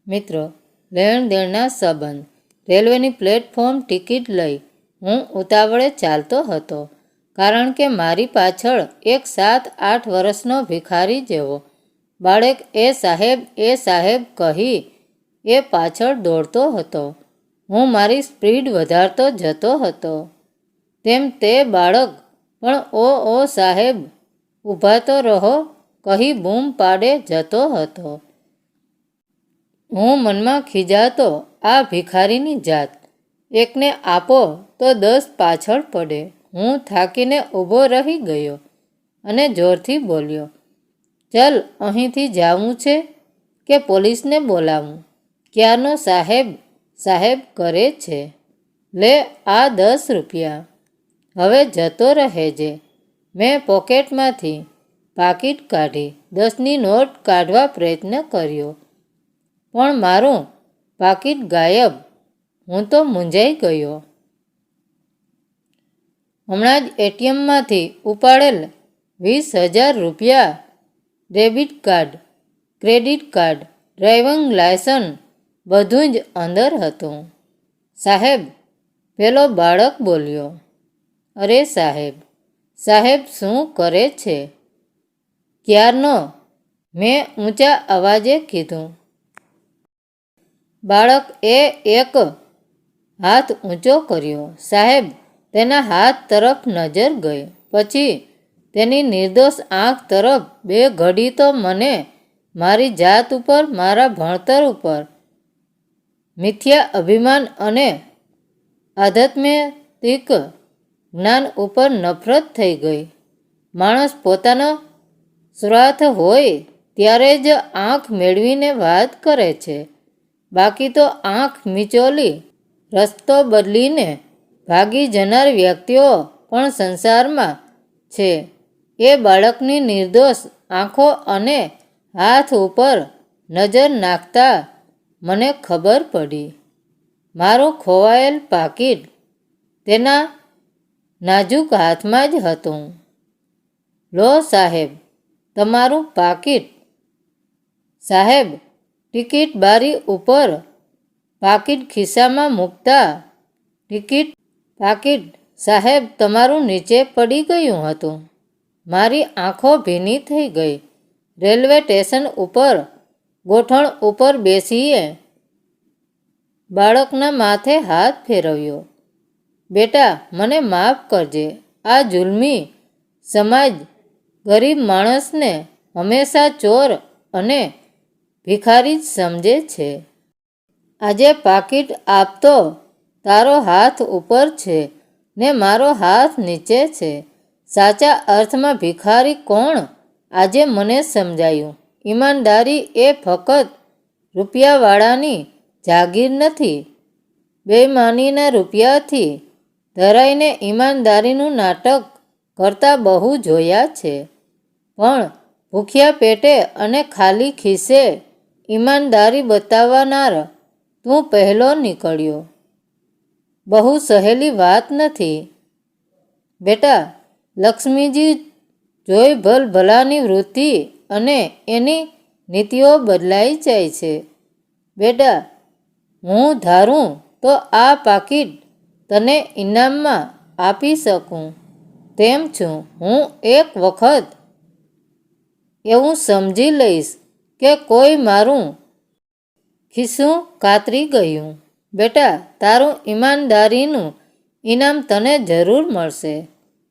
મિત્રો, લેણ દેણના સંબંધ. રેલવેની પ્લેટફોર્મ ટિકિટ લઈ હું ઉતાવળે ચાલતો હતો, કારણ કે મારી પાછળ એક 7-8 વર્ષનો ભિખારી જેવો બાળક એ સાહેબ કહી એ પાછળ દોડતો હતો. હું મારી સ્પીડ વધારતો જતો હતો, તેમ તે બાળક પણ ઓ સાહેબ, ઊભા તો રહો કહી બૂમ પાડે જતો હતો. હું મનમાં ખીજાતો, આ ભિખારીની જાત, એકને આપો તો 10 પાછળ પડે. હું થાકીને ઊભો રહી ગયો અને જોરથી બોલ્યો, ચલ, અહીંથી જાવું છે કે પોલીસને બોલાવું? ક્યારનો સાહેબ કરે છે. લે આ 10 રૂપિયા, હવે જતો રહેજે. મેં પોકેટમાંથી પાકીટ કાઢી 10ની નોટ કાઢવા પ્રયત્ન કર્યો, પણ મારું પાકીટ ગાયબ. હું તો મૂંઝાઈ ગયો. હમણાં જ એટીએમમાંથી ઉપાડેલ 20,000 રૂપિયા, debit card, credit card, driving licence બધું જ અંદર હતું. સાહેબ, પેલો બાળક બોલ્યો. અરે સાહેબ શું કરે છે? ક્યારનો, મેં ઊંચા અવાજે કીધું. બાળક એક હાથ ઊંચો કર્યો. સાહેબ તેના હાથ તરફ નજર ગઈ, પછી તેની નિર્દોષ આંખ તરફ. 2 ઘડી તો મને મારી જાત ઉપર, મારા ભણતર ઉપર, મિથ્યા અભિમાન અને આધ્યાત્મિક જ્ઞાન ઉપર નફરત થઈ ગઈ. માણસ પોતાનો સ્વાર્થ હોય ત્યારે જ આંખ મેળવીને વાત કરે છે, બાકી તો આંખ મીચોલી રસ્તો બદલીને ભાગી જનાર વ્યક્તિઓ પણ સંસારમાં છે. એ બાળકની નિર્દોષ આંખો અને હાથ ઉપર નજર નાખતા મને ખબર પડી. મારું ખોવાયેલ પાકીટ તેના નાજુક હાથમાં જ હતું. લો સાહેબ, તમારું પાકીટ. સાહેબ ટિકિટ બારી ઉપર પાકીટ ખિસ્સામાં મૂકતા, પાકીટ સાહેબ તમારું નીચે પડી ગયું હતું. મારી આંખો ભીની થઈ ગઈ. રેલવે સ્ટેશન ઉપર ગોઠણ ઉપર બેસીએ બાળકના માથે હાથ ફેરવ્યો. બેટા, મને માફ કરજે. આ જુલ્મી સમાજ ગરીબ માણસને હંમેશા ચોર અને ભિખારી જ સમજે છે. આજે પાકીટ આપતો તારો હાથ ઉપર છે ને મારો હાથ નીચે છે. સાચા અર્થમાં ભિખારી કોણ આજે મને સમજાયું. ઈમાનદારી એ ફક્ત રૂપિયાવાળાની જાગીર નથી. બેઈમાનીના રૂપિયાથી ધરાઈને ઈમાનદારીનું નાટક કરતા બહુ જોયા છે, પણ ભૂખ્યા પેટે અને ખાલી ખિસ્સે ઈમાનદારી બતાવનાર તું પહેલો નીકળ્યો. બહુ સહેલી વાત નથી બેટા. લક્ષ્મીજી જોઈ ભલાની વૃત્તિ અને એની નીતિઓ બદલાઈ જાય છે. બેટા, હું ધારું તો આ પાકીટ તને ઇનામમાં આપી શકું તેમ છું. હું એક વખત એવું સમજી લઈશ કે કોઈ મારું ખિસ્સું કાતરી ગયું. બેટા, તારું ઈમાનદારીનું ઇનામ તને જરૂર મળશે.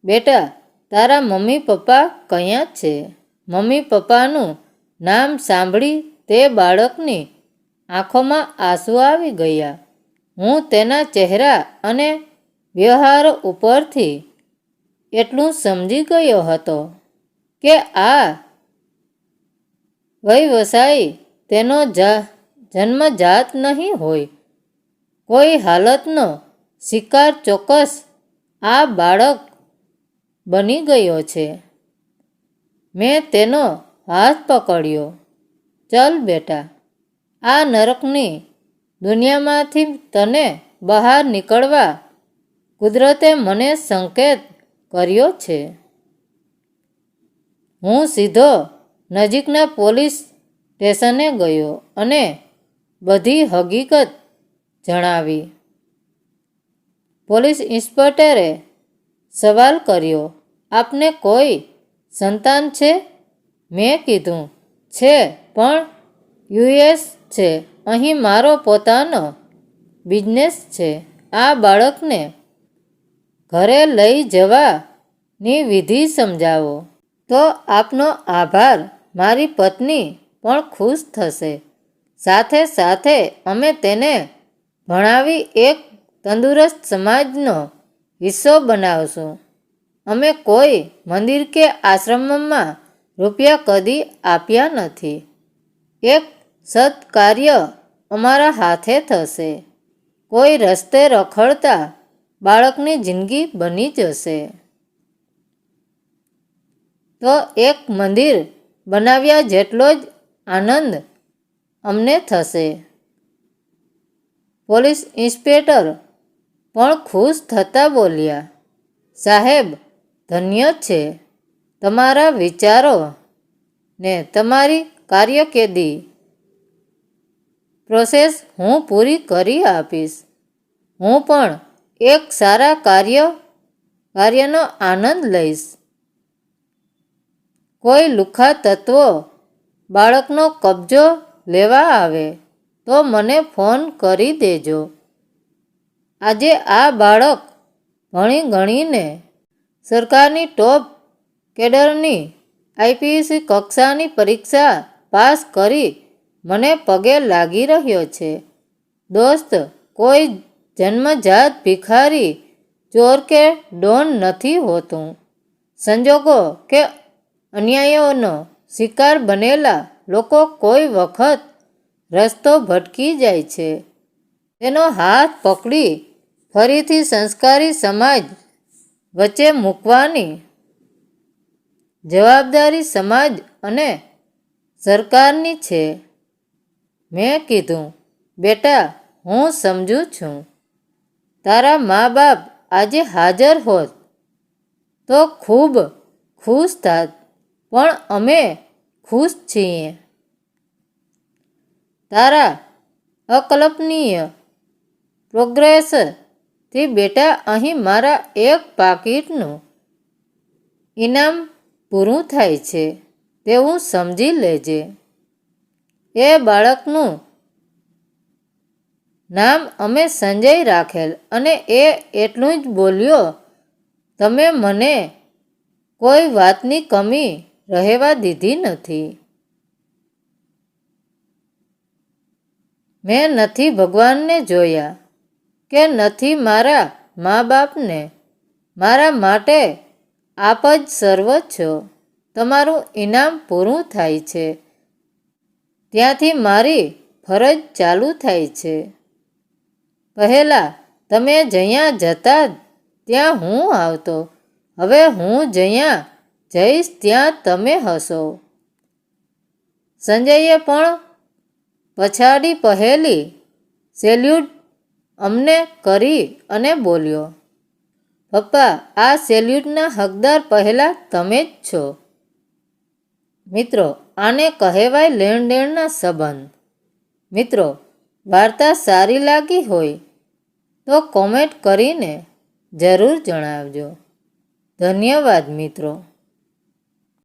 બેટા, તારા મમ્મી પપ્પા ક્યાં છે? મમ્મી પપ્પાનું નામ સાંભળી તે બાળકની આંખોમાં આંસુ આવી ગયા. હું તેના ચહેરા અને વ્યવહાર ઉપરથી એટલું સમજી ગયો હતો કે આ વ્યવસાય તેનો જન્મજાત નહીં હોય. કોઈ હાલતનો શિકાર ચોક્કસ આ બાળક બની ગયો છે. મેં તેનો હાથ પકડ્યો. ચલ બેટા, આ નરકની દુનિયામાંથી તને બહાર નીકળવા કુદરતે મને સંકેત કર્યો છે. હું સીધો નજીકના પોલીસ સ્ટેશને ગયો અને બધી હકીકત જણાવી. પોલીસ ઇન્સ્પેક્ટરે સવાલ કર્યો, આપને કોઈ સંતાન છે? મેં કીધું, છે, પણ યુએસ છે. અહીં મારો પોતાનો બિઝનેસ છે. આ બાળકને ઘરે લઈ જવાની વિધિ સમજાવો. તો આપનો આભાર. મારી પત્ની પણ ખુશ થશે. સાથે સાથે અમે તેને ભણાવી એક તંદુરસ્ત સમાજનો હિસ્સો બનાવશું. અમે કોઈ મંદિર કે આશ્રમમાં રૂપિયા કદી આપ્યા નથી. એક સત્કાર્ય અમારા હાથે થશે. કોઈ રસ્તે રખડતા બાળકની જિંદગી બની જશે. તો એક મંદિર બનાવ્યા જેટલો જ આનંદ અમને થશે. પોલીસ ઇન્સ્પેક્ટર પણ ખુશ થતા બોલ્યા, સાહેબ, ધન્ય છે તમારા વિચારો ને તમારી કાર્યકેદી પ્રોસેસ હું પૂરી કરી આપીશ. હું પણ એક સારા કાર્યનો આનંદ લઈશ. કોઈ લુખ્ખા તત્વો બાળકનો કબજો લેવા આવે તો મને ફોન કરી દેજો. આજે આ બાળક ભણી ગણીને સરકારની ટોપ કેડરની આઈપીએસ કક્ષાની પરીક્ષા પાસ કરી મને પગે લાગી રહ્યો છે. દોસ્ત, કોઈ જન્મજાત ભિખારી, ચોર કે ડોન નથી હોતું. સંજોગો કે અન્યાયોનો શિકાર બનેલા લોકો કોઈ વખત રસ્તો ભટકી જાય છે. તેનો હાથ પકડી ફરીથી સંસ્કારી સમાજ વચ્ચે મૂકવાની જવાબદારી સમાજ અને સરકારની છે. મેં કીધું, બેટા, હું સમજું છું. તારા મા બાપ આજે હાજર હોત તો ખૂબ ખુશ થાત, પણ અમે ખુશ છીએ. તારા અકલ્પનીય પ્રોગ્રેસથી બેટા અહીં મારા એક પાકીટનું ઇનામ પૂરું થાય છે તેવું સમજી લેજે. એ બાળકનું નામ અમે સંજય રાખેલ અને એ એટલું જ બોલ્યો, તમે મને કોઈ વાતની કમી રહેવા દીધી નથી. મેં નથી ભગવાનને જોયા કે નથી મારા મા બાપને. મારા માટે આપ જ સર્વ છો. તમારું ઇનામ પૂરું થાય છે ત્યાંથી મારી ફરજ ચાલુ થાય છે. પહેલાં તમે જ્યાં જતા ત્યાં હું આવતો. હવે હું જ્યાં જઈશ ત્યાં તમે હશો. સંજયે પણ પછાડી પહેલી સેલ્યુટ અમને કરી અને બોલ્યો, પપ્પા, આ સેલ્યુટના હકદાર પહેલાં તમે જ છો. મિત્રો, આને કહેવાય લેણદેણના સંબંધ. મિત્રો, વાર્તા સારી લાગી હોય તો કોમેન્ટ કરીને જરૂર જણાવજો. ધન્યવાદ મિત્રો.